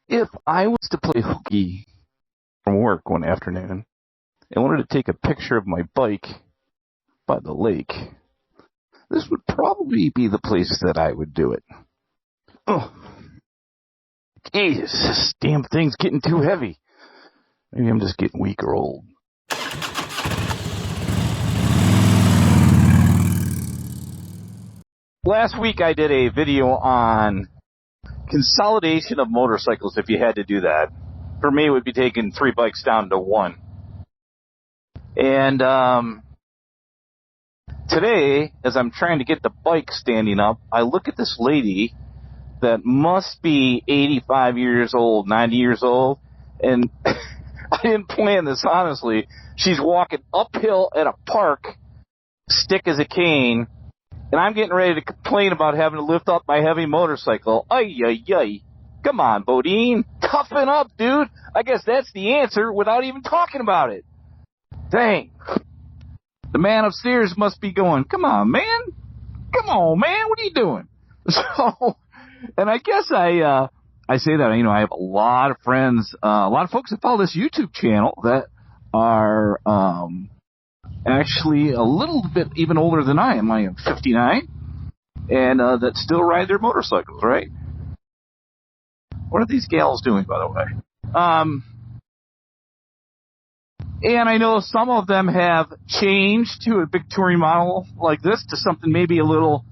If I was to play hooky from work one afternoon and wanted to take a picture of my bike by the lake, this would probably be the place that I would do it. Oh, geez, this damn thing's getting too heavy. Maybe I'm just getting weak or old. Last week I did a video on consolidation of motorcycles if you had to do that. For me, it would be taking 3 bikes down to 1. And today, as I'm trying to get the bike standing up, I look at this lady that must be 85 years old, 90 years old, and I didn't plan this, honestly. She's walking uphill at a park, stick as a cane, and I'm getting ready to complain about having to lift up my heavy motorcycle. Ay, ay, ay. Come on, BoDean. Toughen up, dude. I guess that's the answer without even talking about it. Dang. The man upstairs must be going, come on, man. Come on, man. What are you doing? So, and I guess I say that, I have a lot of friends, a lot of folks that follow this YouTube channel that are actually a little bit even older than I am. I am 59, and that still ride their motorcycles, right? What are these gals doing, by the way? And I know some of them have changed to a big touring model like this to something maybe a little,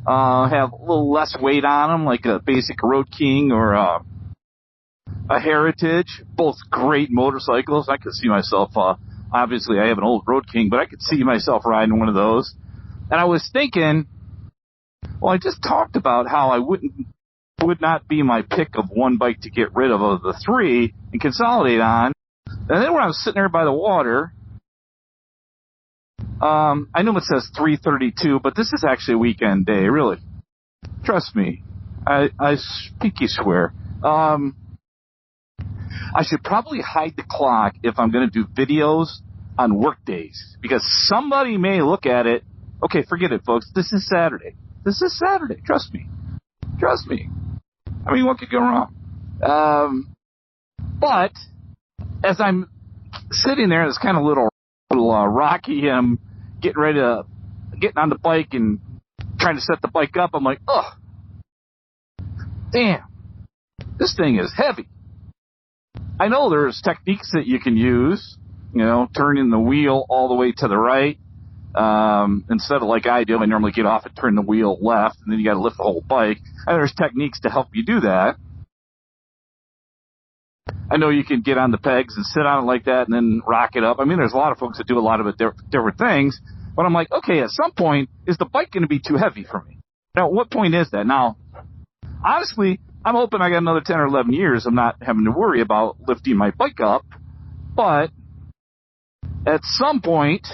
have a little less weight on them, like a basic Road King or a Heritage. Both great motorcycles. I could see myself, obviously I have an old Road King, but I could see myself riding one of those. And I was thinking, well, I just talked about how I would not be my pick of one bike to get rid of the 3 and consolidate on. And then when I was sitting there by the water, I know it says 3:32, but this is actually a weekend day, really. Trust me. I pinky swear. I should probably hide the clock if I'm going to do videos on work days, because somebody may look at it. Okay, forget it, folks. This is Saturday. This is Saturday. Trust me. Trust me. I mean, what could go wrong? But as I'm sitting there, it's kind of a little rocky, and I'm getting ready to get on the bike and trying to set the bike up. I'm like, oh, damn, this thing is heavy. I know there's techniques that you can use, turning the wheel all the way to the right. Instead of like I do, I normally get off and turn the wheel left, and then you got to lift the whole bike. And there's techniques to help you do that. I know you can get on the pegs and sit on it like that and then rock it up. I mean, there's a lot of folks that do a lot of different things. But I'm like, okay, at some point, is the bike going to be too heavy for me? Now, what point is that? Now, honestly, I'm hoping I got another 10 or 11 years of not having to worry about lifting my bike up. But at some point,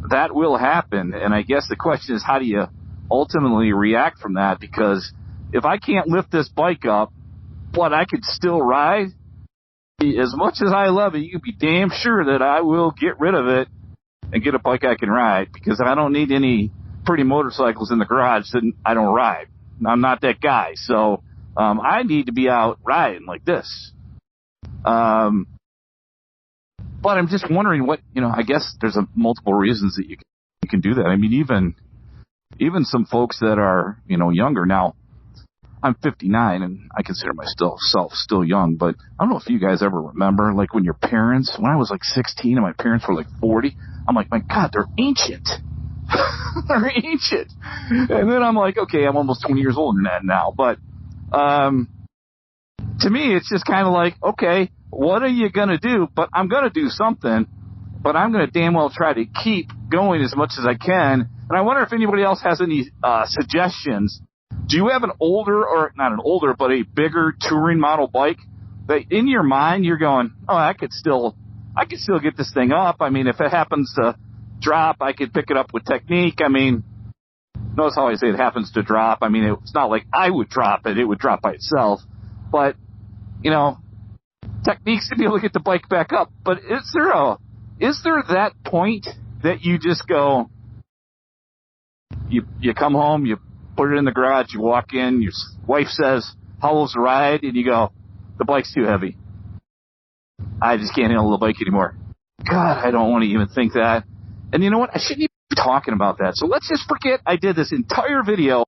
that will happen. And I guess the question is, how do you ultimately react from that? Because if I can't lift this bike up, but I could still ride, as much as I love it, you can be damn sure that I will get rid of it and get a bike I can ride, because I don't need any pretty motorcycles in the garage that I don't ride. I'm not that guy. So I need to be out riding like this. But I'm just wondering what, I guess there's multiple reasons that you can do that. I mean, even some folks that are, younger now. I'm 59, and I consider myself still young, but I don't know if you guys ever remember, like when I was like 16 and my parents were like 40, I'm like, my God, they're ancient. They're ancient. And then I'm like, okay, I'm almost 20 years older than that now. But to me, it's just kind of like, okay, what are you going to do? But I'm going to do something, but I'm going to damn well try to keep going as much as I can. And I wonder if anybody else has any suggestions. Do you have an older, or not an older, but a bigger touring model bike that in your mind you're going, oh, I could still get this thing up. I mean, if it happens to drop, I could pick it up with technique. I mean, notice how I say it happens to drop. I mean, it's not like I would drop it. It would drop by itself. But, techniques to be able to get the bike back up. But is there that point that you just go, you come home, you put it in the garage, you walk in, your wife says, how was the ride? And you go, The bike's too heavy. I just can't handle the bike anymore. God, I don't want to even think that. And you know what? I shouldn't even be talking about that. So let's just forget I did this entire video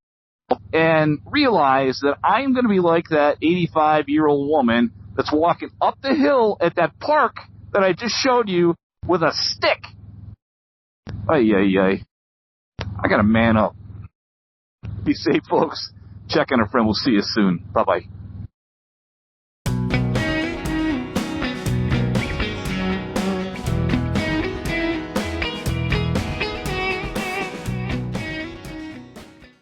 and realize that I'm going to be like that 85-year-old woman that's walking up the hill at that park that I just showed you with a stick. Ay, ay, ay. I got to man up. Be safe, folks. Check on a friend. We'll see you soon. Bye-bye.